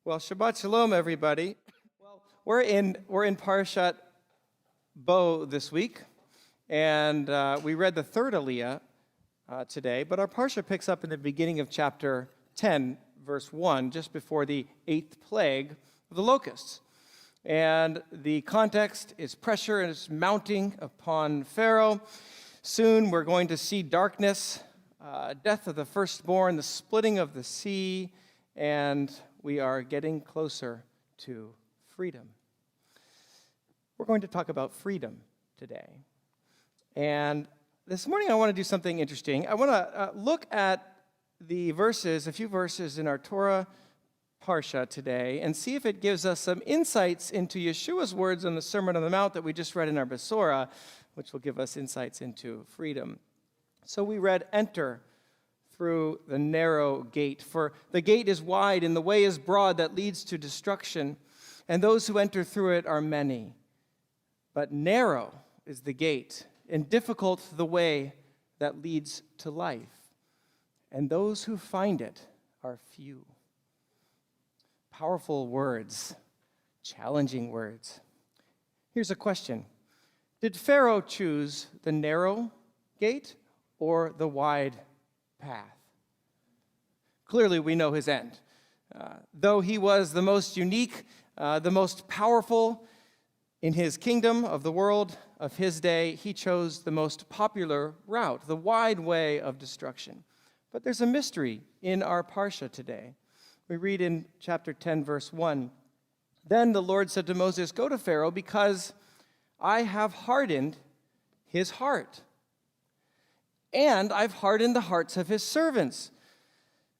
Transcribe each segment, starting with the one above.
Well, Shabbat Shalom, everybody. We're in Parshat Bo this week, and we read the third Aliyah today, but our Parsha picks up in the beginning of chapter 10, verse 1, just before the 8th plague of the locusts. And the context is pressure and it's mounting upon Pharaoh. Soon we're going to see darkness, death of the firstborn, the splitting of the sea, and we are getting closer to freedom. We're going to talk about freedom today. And this morning I want to do something interesting. I want to look at the verses, a few verses in our Torah Parsha today, and see if it gives us some insights into Yeshua's words on the Sermon on the Mount that we just read in our Besorah, which will give us insights into freedom. So we read, "Enter through the narrow gate. For the gate is wide and the way is broad that leads to destruction, and those who enter through it are many. But narrow is the gate, and difficult the way that leads to life, and those who find it are few." Powerful words, challenging words. Here's a question. Did Pharaoh choose the narrow gate or the wide path? Clearly, we know his end. Though he was the most unique, the most powerful in his kingdom of the world of his day, he chose the most popular route, the wide way of destruction. But there's a mystery in our Parsha today. We read in chapter 10, verse 1, "Then the Lord said to Moses, 'Go to Pharaoh, because I have hardened his heart, and I've hardened the hearts of his servants,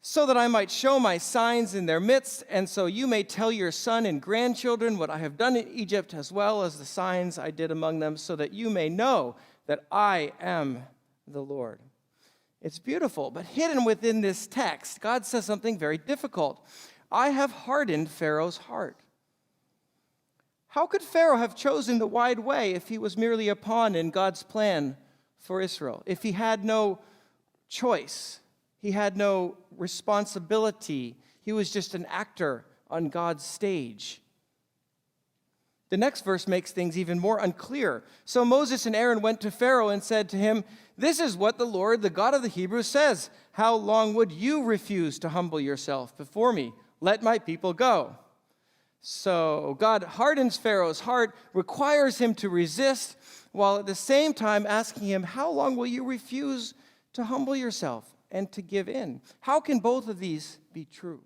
so that I might show my signs in their midst, and so you may tell your son and grandchildren what I have done in Egypt, as well as the signs I did among them, so that you may know that I am the Lord.'" It's beautiful, but hidden within this text, God says something very difficult. "I have hardened Pharaoh's heart." How could Pharaoh have chosen the wide way if he was merely a pawn in God's plan for Israel? If he had no choice, he had no responsibility, he was just an actor on God's stage. The next verse makes things even more unclear. "So Moses and Aaron went to Pharaoh and said to him, 'This is what the Lord, the God of the Hebrews, says. How long would you refuse to humble yourself before me? Let my people go.'" So God hardens Pharaoh's heart, requires him to resist, while at the same time asking him, "How long will you refuse to humble yourself and to give in?" How can both of these be true?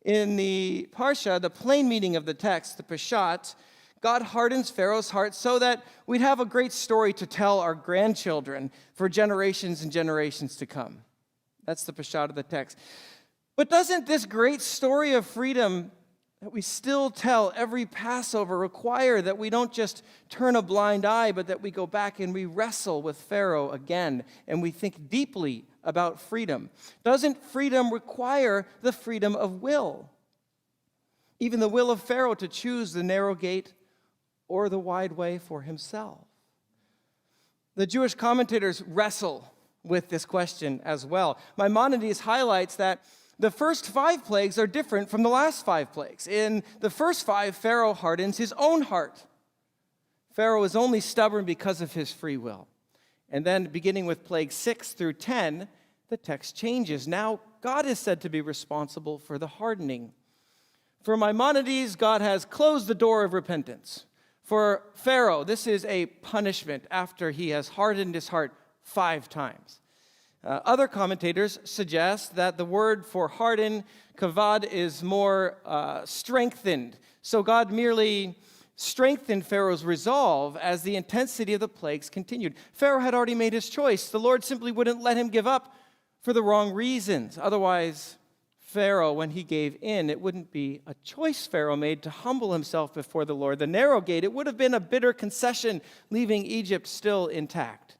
In the Parsha, the plain meaning of the text, the Parshat, God hardens Pharaoh's heart so that we'd have a great story to tell our grandchildren for generations and generations to come. That's the Parshat of the text. But doesn't this great story of freedom that we still tell every Passover require that we don't just turn a blind eye, but that we go back and we wrestle with Pharaoh again and we think deeply about freedom? Doesn't freedom require the freedom of will? Even the will of Pharaoh to choose the narrow gate or the wide way for himself. The Jewish commentators wrestle with this question as well. Maimonides highlights that the first 5 plagues are different from the last 5 plagues. In the first 5, Pharaoh hardens his own heart. Pharaoh is only stubborn because of his free will. And then beginning with plague 6 through 10, the text changes. Now God is said to be responsible for the hardening. For Maimonides, God has closed the door of repentance. For Pharaoh, this is a punishment after he has hardened his heart 5 times. Other commentators suggest that the word for harden, kavad, is more strengthened. So God merely strengthened Pharaoh's resolve as the intensity of the plagues continued. Pharaoh had already made his choice. The Lord simply wouldn't let him give up for the wrong reasons. Otherwise, Pharaoh, when he gave in, it wouldn't be a choice Pharaoh made to humble himself before the Lord. The narrow gate, it would have been a bitter concession, leaving Egypt still intact.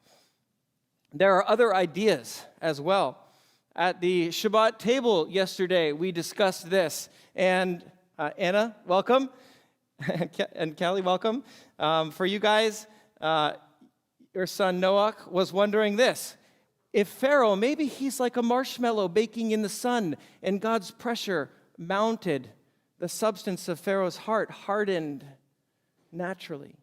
There are other ideas as well. At the Shabbat table yesterday, we discussed this. And Anna, welcome. And Kelly, welcome. For you guys, your son Noach was wondering this. If Pharaoh, maybe he's like a marshmallow baking in the sun, and God's pressure mounted, the substance of Pharaoh's heart hardened naturally.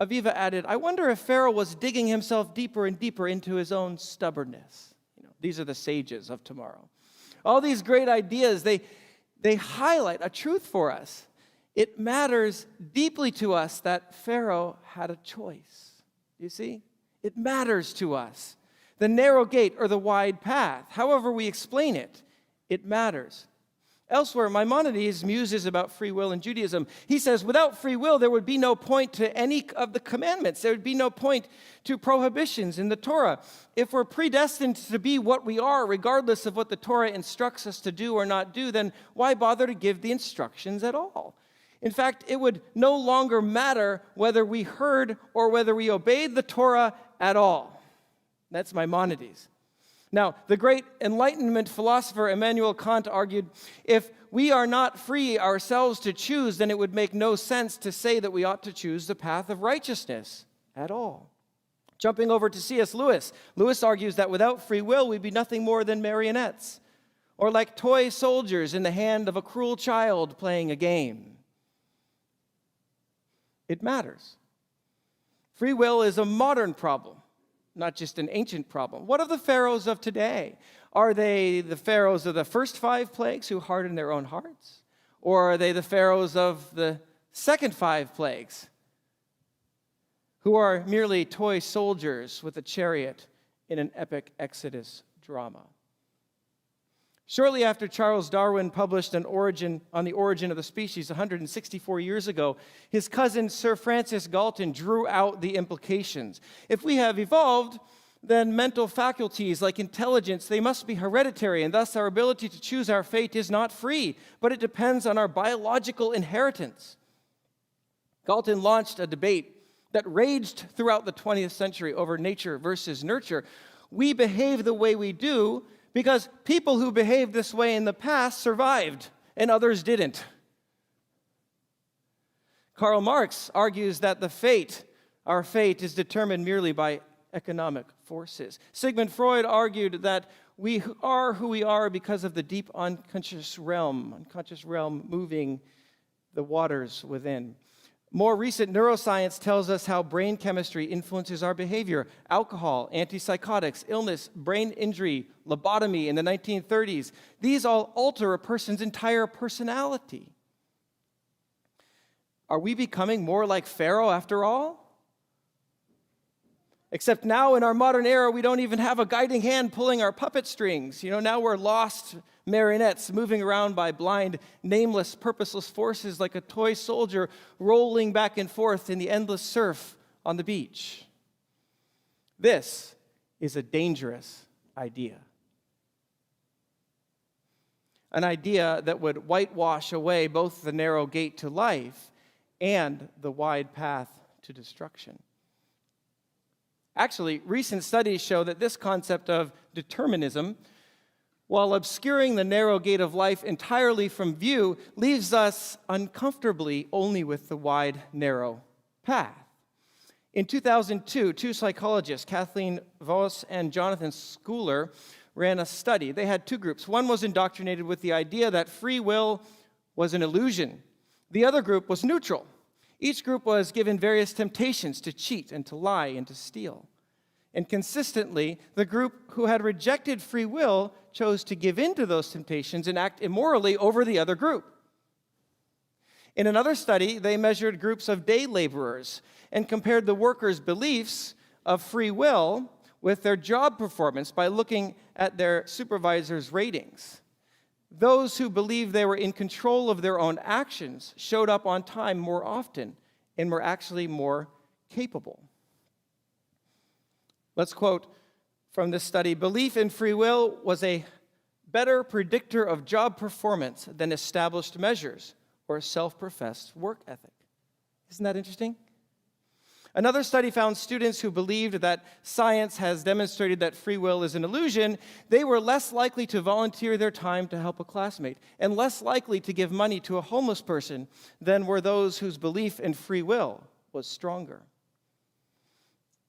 Aviva added, I wonder if Pharaoh was digging himself deeper and deeper into his own stubbornness. These are the sages of tomorrow. All these great ideas, they highlight a truth for us. It matters deeply to us that Pharaoh had a choice. You see? It matters to us. The narrow gate or the wide path, however we explain it, it matters. Elsewhere, Maimonides muses about free will in Judaism. He says, without free will, there would be no point to any of the commandments. There would be no point to prohibitions in the Torah. If we're predestined to be what we are, regardless of what the Torah instructs us to do or not do, then why bother to give the instructions at all? In fact, it would no longer matter whether we heard or whether we obeyed the Torah at all. That's Maimonides. Now, the great Enlightenment philosopher Immanuel Kant argued, if we are not free ourselves to choose, then it would make no sense to say that we ought to choose the path of righteousness at all. Jumping over to C.S. Lewis, Lewis argues that without free will, we'd be nothing more than marionettes, or like toy soldiers in the hand of a cruel child playing a game. It matters. Free will is a modern problem, not just an ancient problem. What of the pharaohs of today? Are they the pharaohs of the first 5 plagues who hardened their own hearts? Or are they the pharaohs of the second 5 plagues who are merely toy soldiers with a chariot in an epic Exodus drama? Shortly after Charles Darwin published on the origin of the species 164 years ago, his cousin Sir Francis Galton drew out the implications. If we have evolved, then mental faculties like intelligence, they must be hereditary, and thus our ability to choose our fate is not free, but it depends on our biological inheritance. Galton launched a debate that raged throughout the 20th century over nature versus nurture. We behave the way we do because people who behaved this way in the past survived and others didn't. Karl Marx argues that our fate is determined merely by economic forces. Sigmund Freud argued that we are who we are because of the deep unconscious realm moving the waters within. More recent neuroscience tells us how brain chemistry influences our behavior. Alcohol, antipsychotics, illness, brain injury, lobotomy in the 1930s. These all alter a person's entire personality. Are we becoming more like Pharaoh after all? Except now in our modern era, we don't even have a guiding hand pulling our puppet strings. Now we're lost marionettes moving around by blind, nameless, purposeless forces like a toy soldier rolling back and forth in the endless surf on the beach. This is a dangerous idea. An idea that would whitewash away both the narrow gate to life and the wide path to destruction. Actually, recent studies show that this concept of determinism, while obscuring the narrow gate of life entirely from view, leaves us uncomfortably only with the wide, narrow path. In 2002, 2 psychologists, Kathleen Voss and Jonathan Schooler, ran a study. They had 2 groups. One was indoctrinated with the idea that free will was an illusion. The other group was neutral. Each group was given various temptations to cheat and to lie and to steal. And consistently, the group who had rejected free will chose to give in to those temptations and act immorally over the other group. In another study, they measured groups of day laborers and compared the workers' beliefs of free will with their job performance by looking at their supervisors' ratings. Those who believed they were in control of their own actions showed up on time more often and were actually more capable. Let's quote from this study, "Belief in free will was a better predictor of job performance than established measures or self-professed work ethic." Isn't that interesting? Another study found students who believed that science has demonstrated that free will is an illusion, they were less likely to volunteer their time to help a classmate and less likely to give money to a homeless person than were those whose belief in free will was stronger.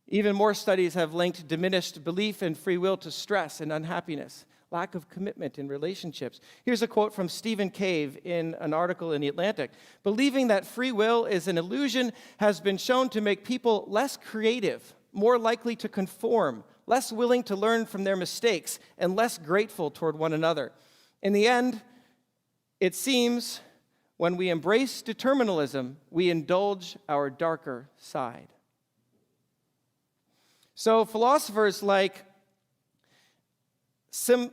Even more studies have linked diminished belief in free will to stress and unhappiness, lack of commitment in relationships. Here's a quote from Stephen Cave in an article in The Atlantic. Believing that free will is an illusion has been shown to make people less creative, more likely to conform, less willing to learn from their mistakes, and less grateful toward one another. In the end, it seems when we embrace determinism, we indulge our darker side. So philosophers like Saul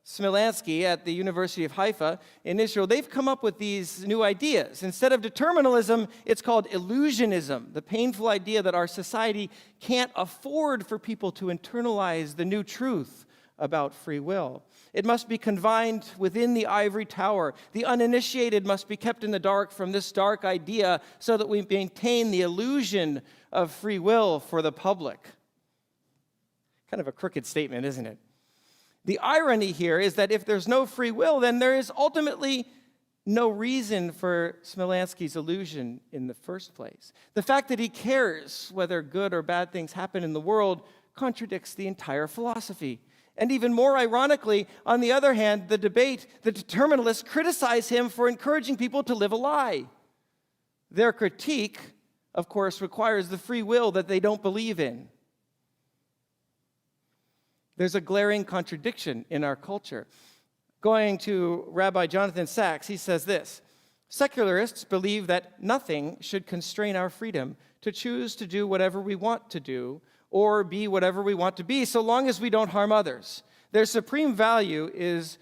Smilansky at the University of Haifa in Israel, they've come up with these new ideas. Instead of determinism, it's called illusionism, the painful idea that our society can't afford for people to internalize the new truth about free will. It must be confined within the ivory tower. The uninitiated must be kept in the dark from this dark idea so that we maintain the illusion of free will for the public. Kind of a crooked statement, isn't it? The irony here is that if there's no free will, then there is ultimately no reason for Smilansky's illusion in the first place. The fact that he cares whether good or bad things happen in the world contradicts the entire philosophy. And even more ironically, on the other hand, the determinists criticize him for encouraging people to live a lie. Their critique, of course, requires the free will that they don't believe in. There's a glaring contradiction in our culture. Going to Rabbi Jonathan Sacks, he says this: secularists believe that nothing should constrain our freedom to choose to do whatever we want to do or be whatever we want to be, so long as we don't harm others. Their supreme value is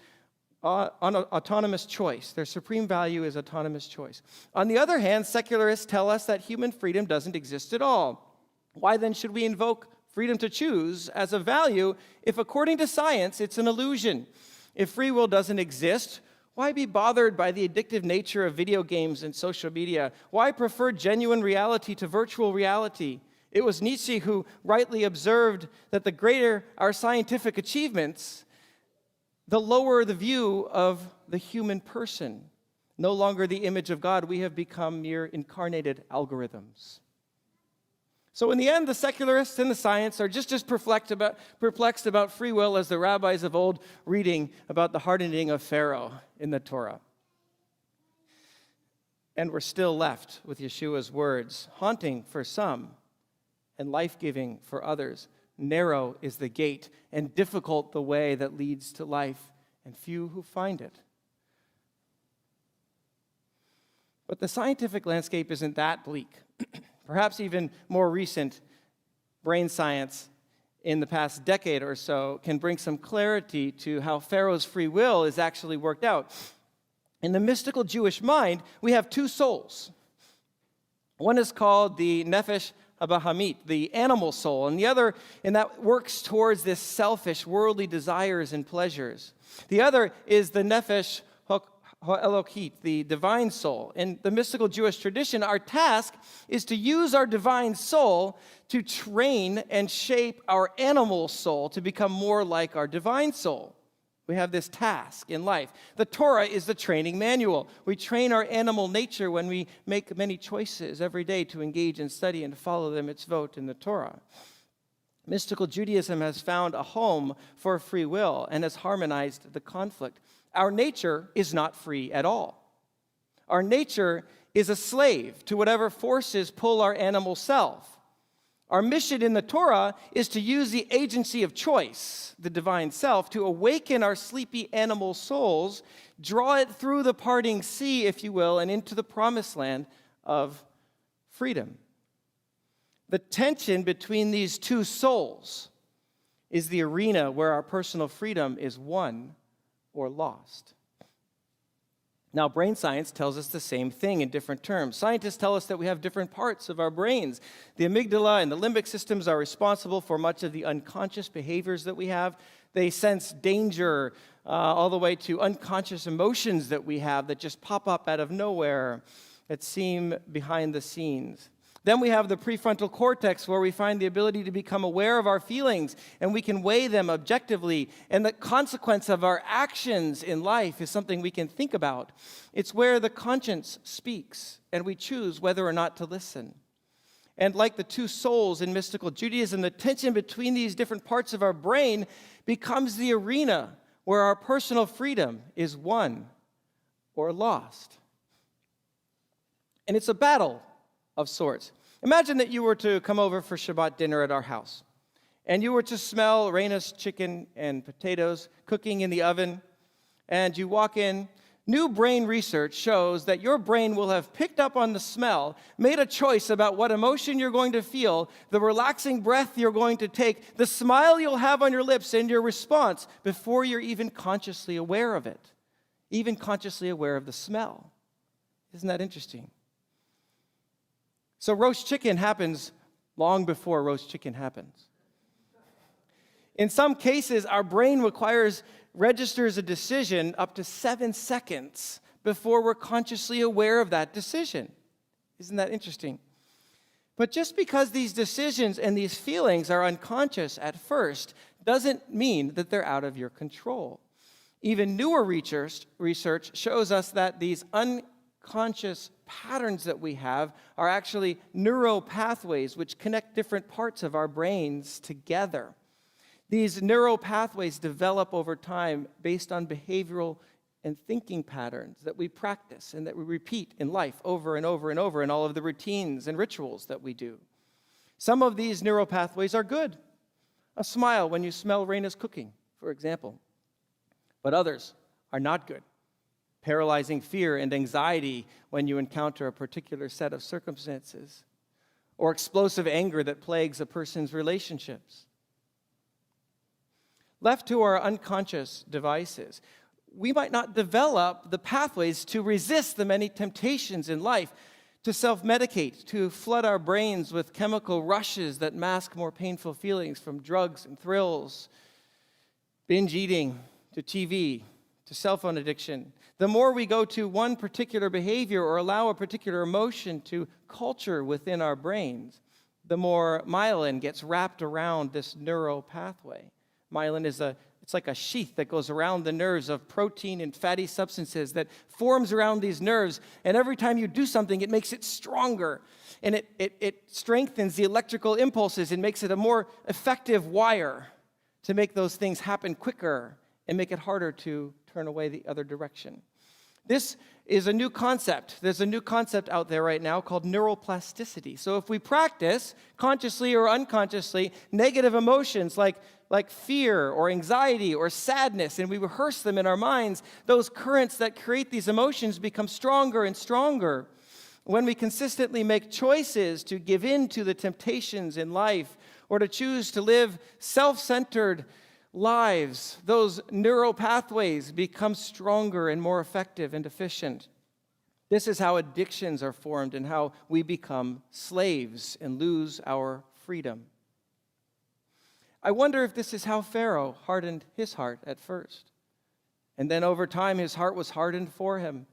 autonomous choice. Their supreme value is autonomous choice. On the other hand, secularists tell us that human freedom doesn't exist at all. Why then should we invoke freedom to choose as a value if, according to science, it's an illusion? If free will doesn't exist, why be bothered by the addictive nature of video games and social media? Why prefer genuine reality to virtual reality? It was Nietzsche who rightly observed that the greater our scientific achievements, the lower the view of the human person. No longer the image of God, we have become mere incarnated algorithms. So in the end, the secularists and the science are just as perplexed about free will as the rabbis of old reading about the hardening of Pharaoh in the Torah. And we're still left with Yeshua's words, haunting for some and life-giving for others. Narrow is the gate and difficult the way that leads to life, and few who find it. But the scientific landscape isn't that bleak. Perhaps even more recent brain science in the past decade or so can bring some clarity to how Pharaoh's free will is actually worked out. In the mystical Jewish mind, we have two souls. One is called the nefesh habahamit, the animal soul, and the other, and that works towards this selfish, worldly desires and pleasures. The other is the nefesh ha'elokit, the divine soul. In the mystical Jewish tradition, our task is to use our divine soul to train and shape our animal soul to become more like our divine soul. We have this task in life. The Torah is the training manual. We train our animal nature when we make many choices every day to engage and study and follow the mitzvot in the Torah. Mystical Judaism has found a home for free will and has harmonized the conflict. Our nature is not free at all. Our nature is a slave to whatever forces pull our animal self. Our mission in the Torah is to use the agency of choice, the divine self, to awaken our sleepy animal souls, draw it through the parting sea, if you will, and into the promised land of freedom. The tension between these two souls is the arena where our personal freedom is won or lost. Now, brain science tells us the same thing in different terms. Scientists tell us that we have different parts of our brains. The amygdala and the limbic systems are responsible for much of the unconscious behaviors that we have. They sense danger all the way to unconscious emotions that we have that just pop up out of nowhere, that seem behind the scenes. Then we have the prefrontal cortex, where we find the ability to become aware of our feelings, and we can weigh them objectively. And the consequence of our actions in life is something we can think about. It's where the conscience speaks, and we choose whether or not to listen. And like the two souls in mystical Judaism, the tension between these different parts of our brain becomes the arena where our personal freedom is won or lost. And it's a battle of sorts. Imagine that you were to come over for Shabbat dinner at our house, and you were to smell Raina's chicken and potatoes cooking in the oven, and you walk in. New brain research shows that your brain will have picked up on the smell, made a choice about what emotion you're going to feel, the relaxing breath you're going to take, the smile you'll have on your lips, and your response before you're even consciously aware of it, even consciously aware of the smell. Isn't that interesting? So roast chicken happens long before roast chicken happens. In some cases, our brain registers a decision up to 7 seconds before we're consciously aware of that decision. Isn't that interesting? But just because these decisions and these feelings are unconscious at first doesn't mean that they're out of your control. Even newer research shows us that these unconscious patterns that we have are actually neural pathways which connect different parts of our brains together. These neural pathways develop over time based on behavioral and thinking patterns that we practice and that we repeat in life over and over and over in all of the routines and rituals that we do. Some of these neural pathways are good. A smile when you smell Raina's cooking, for example. But others are not good. Paralyzing fear and anxiety when you encounter a particular set of circumstances. Or explosive anger that plagues a person's relationships. Left to our unconscious devices, we might not develop the pathways to resist the many temptations in life, to self-medicate, to flood our brains with chemical rushes that mask more painful feelings, from drugs and thrills, binge eating, to TV, to cell phone addiction. The more we go to one particular behavior or allow a particular emotion to culture within our brains, the more myelin gets wrapped around this neural pathway. Myelin it's like a sheath that goes around the nerves of protein and fatty substances that forms around these nerves. And every time you do something, it makes it stronger. And it strengthens the electrical impulses and makes it a more effective wire to make those things happen quicker and make it harder to turn away the other direction. This is a new concept. There's a new concept out there right now called neuroplasticity. So if we practice, consciously or unconsciously, negative emotions like fear or anxiety or sadness, and we rehearse them in our minds, those currents that create these emotions become stronger and stronger. When we consistently make choices to give in to the temptations in life or to choose to live self-centered lives, those neural pathways become stronger and more effective and efficient. This is how addictions are formed and how we become slaves and lose our freedom. I wonder if this is how Pharaoh hardened his heart at first. And then over time, his heart was hardened for him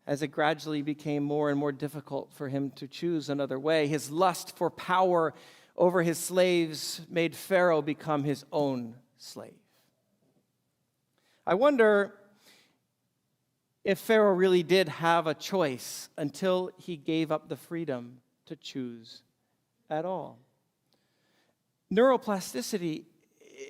as it gradually became more and more difficult for him to choose another way. His lust for power over his slaves made Pharaoh become his own slave. I wonder if Pharaoh really did have a choice until he gave up the freedom to choose at all. Neuroplasticity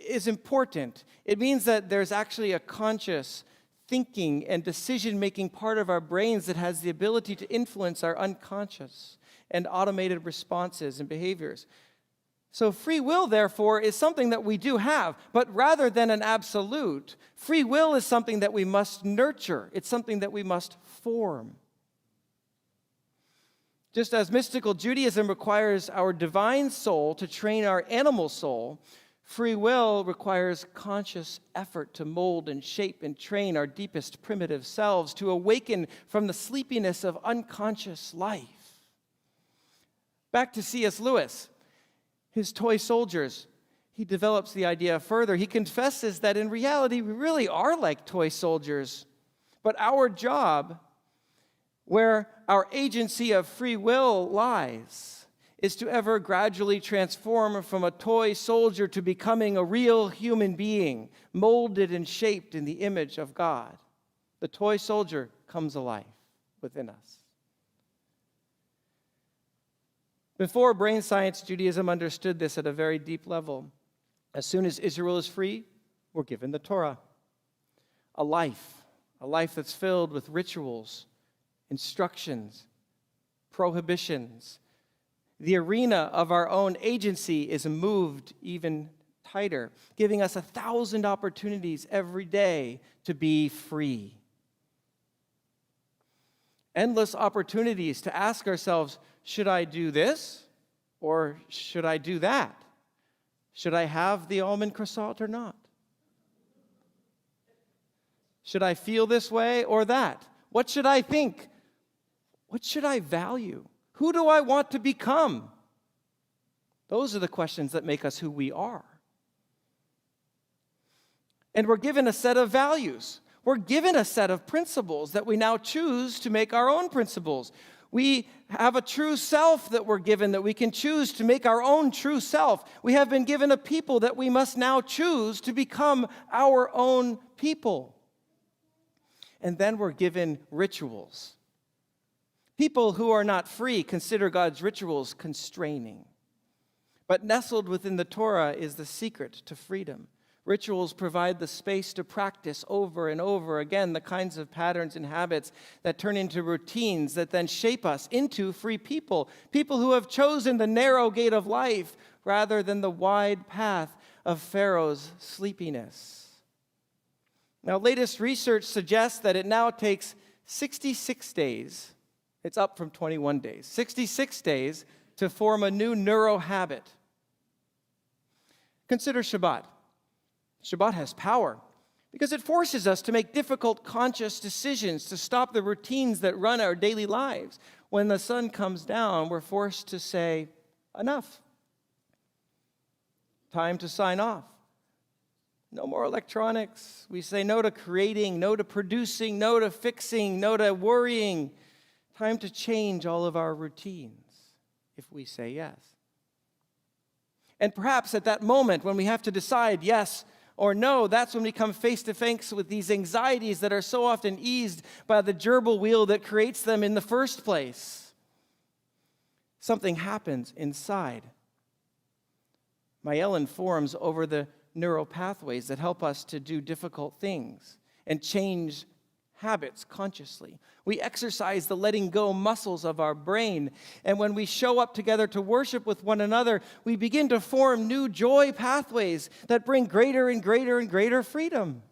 is important. It means that there's actually a conscious thinking and decision-making part of our brains that has the ability to influence our unconscious and automated responses and behaviors. So free will, therefore, is something that we do have, but rather than an absolute, free will is something that we must nurture. It's something that we must form. Just as mystical Judaism requires our divine soul to train our animal soul, free will requires conscious effort to mold and shape and train our deepest primitive selves, to awaken from the sleepiness of unconscious life. Back to C.S. Lewis. His toy soldiers, he develops the idea further. He confesses that in reality, we really are like toy soldiers. But our job, where our agency of free will lies, is to ever gradually transform from a toy soldier to becoming a real human being, molded and shaped in the image of God. The toy soldier comes alive within us. Before brain science, Judaism understood this at a very deep level. As soon as Israel is free, we're given the Torah. A life that's filled with rituals, instructions, prohibitions. The arena of our own agency is moved even tighter, giving us 1,000 opportunities every day to be free. Endless opportunities to ask ourselves, should I do this or should I do that? Should I have the almond croissant or not? Should I feel this way or that? What should I think? What should I value? Who do I want to become? Those are the questions that make us who we are. And we're given a set of values. We're given a set of principles that we now choose to make our own principles. We have a true self that we're given that we can choose to make our own true self. We have been given a people that we must now choose to become our own people. And then we're given rituals. People who are not free consider God's rituals constraining. But nestled within the Torah is the secret to freedom. Rituals provide the space to practice over and over again the kinds of patterns and habits that turn into routines that then shape us into free people. People who have chosen the narrow gate of life rather than the wide path of Pharaoh's sleepiness. Now, latest research suggests that it now takes 66 days. It's up from 21 days. 66 days to form a new neuro habit. Consider Shabbat. Shabbat has power because it forces us to make difficult, conscious decisions to stop the routines that run our daily lives. When the sun comes down, we're forced to say, enough. Time to sign off. No more electronics. We say no to creating, no to producing, no to fixing, no to worrying. Time to change all of our routines if we say yes. And perhaps at that moment when we have to decide yes or no, that's when we come face to face with these anxieties that are so often eased by the gerbil wheel that creates them in the first place. Something happens inside. Myelin forms over the neural pathways that help us to do difficult things and change habits consciously. We exercise the letting go muscles of our brain, and when we show up together to worship with one another, we begin to form new joy pathways that bring greater and greater and greater freedom.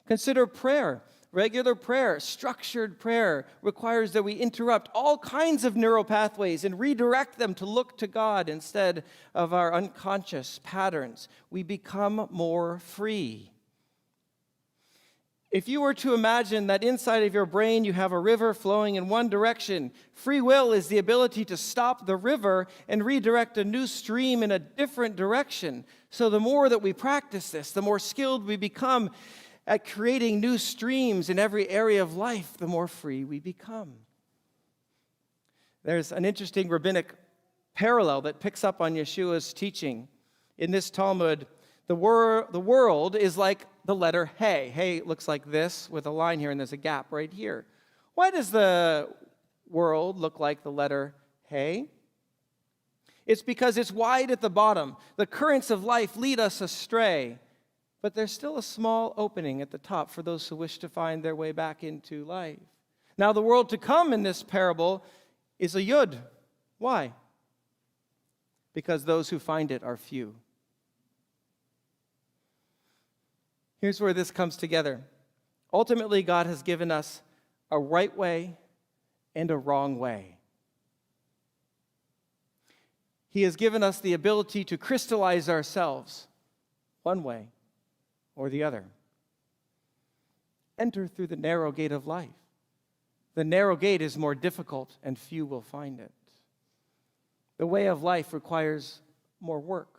Consider prayer. Regular prayer, structured prayer, requires that we interrupt all kinds of neural pathways and redirect them to look to God instead of our unconscious patterns. We become more free. If you were to imagine that inside of your brain you have a river flowing in one direction, free will is the ability to stop the river and redirect a new stream in a different direction. So the more that we practice this, the more skilled we become at creating new streams in every area of life, the more free we become. There's an interesting rabbinic parallel that picks up on Yeshua's teaching. In this Talmud, the world is like the letter Hey. Hey looks like this with a line here, and there's a gap right here. Why does the world look like the letter Hey? It's because it's wide at the bottom. The currents of life lead us astray, but there's still a small opening at the top for those who wish to find their way back into life. Now, the world to come in this parable is a Yud. Why? Because those who find it are few. Here's where this comes together. Ultimately, God has given us a right way and a wrong way. He has given us the ability to crystallize ourselves one way or the other. Enter through the narrow gate of life. The narrow gate is more difficult, and few will find it. The way of life requires more work.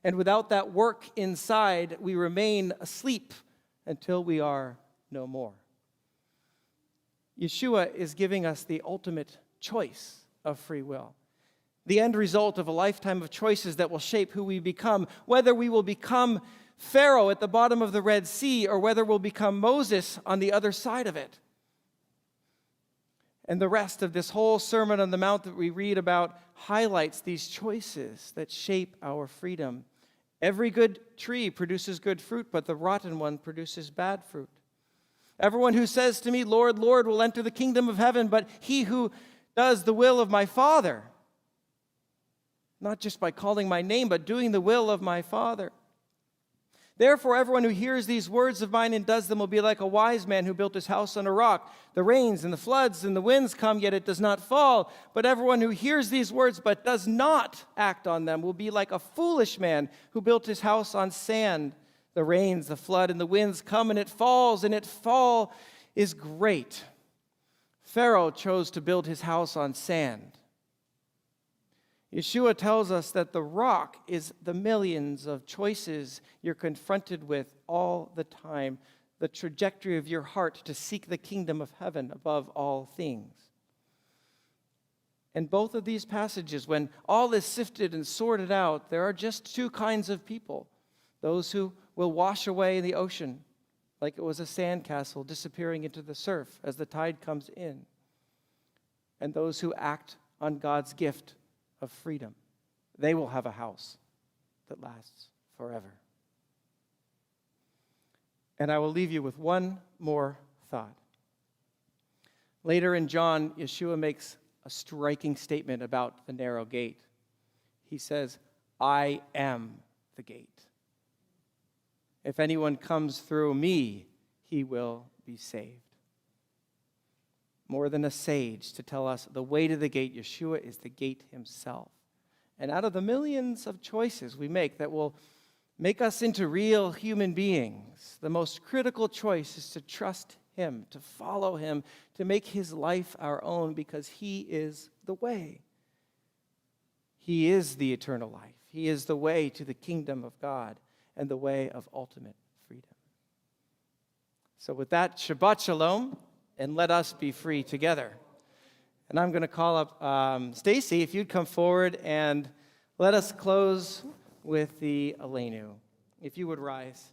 And without that work inside, we remain asleep until we are no more. Yeshua is giving us the ultimate choice of free will, the end result of a lifetime of choices that will shape who we become, whether we will become Pharaoh at the bottom of the Red Sea or whether we'll become Moses on the other side of it. And the rest of this whole Sermon on the Mount that we read about highlights these choices that shape our freedom. Every good tree produces good fruit, but the rotten one produces bad fruit. Everyone who says to me, Lord, Lord, will enter the kingdom of heaven, but he who does the will of my Father, not just by calling my name, but doing the will of my Father. Therefore, everyone who hears these words of mine and does them will be like a wise man who built his house on a rock. The rains and the floods and the winds come, yet it does not fall. But everyone who hears these words but does not act on them will be like a foolish man who built his house on sand. The rains, the flood, and the winds come, and it falls, and its fall is great. Pharaoh chose to build his house on sand. Yeshua tells us that the rock is the millions of choices you're confronted with all the time, the trajectory of your heart to seek the kingdom of heaven above all things. In both of these passages, when all is sifted and sorted out, there are just two kinds of people. Those who will wash away in the ocean like it was a sandcastle disappearing into the surf as the tide comes in. And those who act on God's gift of freedom. They will have a house that lasts forever. And I will leave you with one more thought. Later in John, Yeshua makes a striking statement about the narrow gate. He says, I am the gate. If anyone comes through me, he will be saved. More than a sage to tell us the way to the gate, Yeshua is the gate himself. And out of the millions of choices we make that will make us into real human beings, the most critical choice is to trust him, to follow him, to make his life our own, because he is the way. He is the eternal life. He is the way to the kingdom of God and the way of ultimate freedom. So with that, Shabbat Shalom. And let us be free together. And I'm going to call up Stacy, if you'd come forward, and let us close with the Aleinu. If you would rise.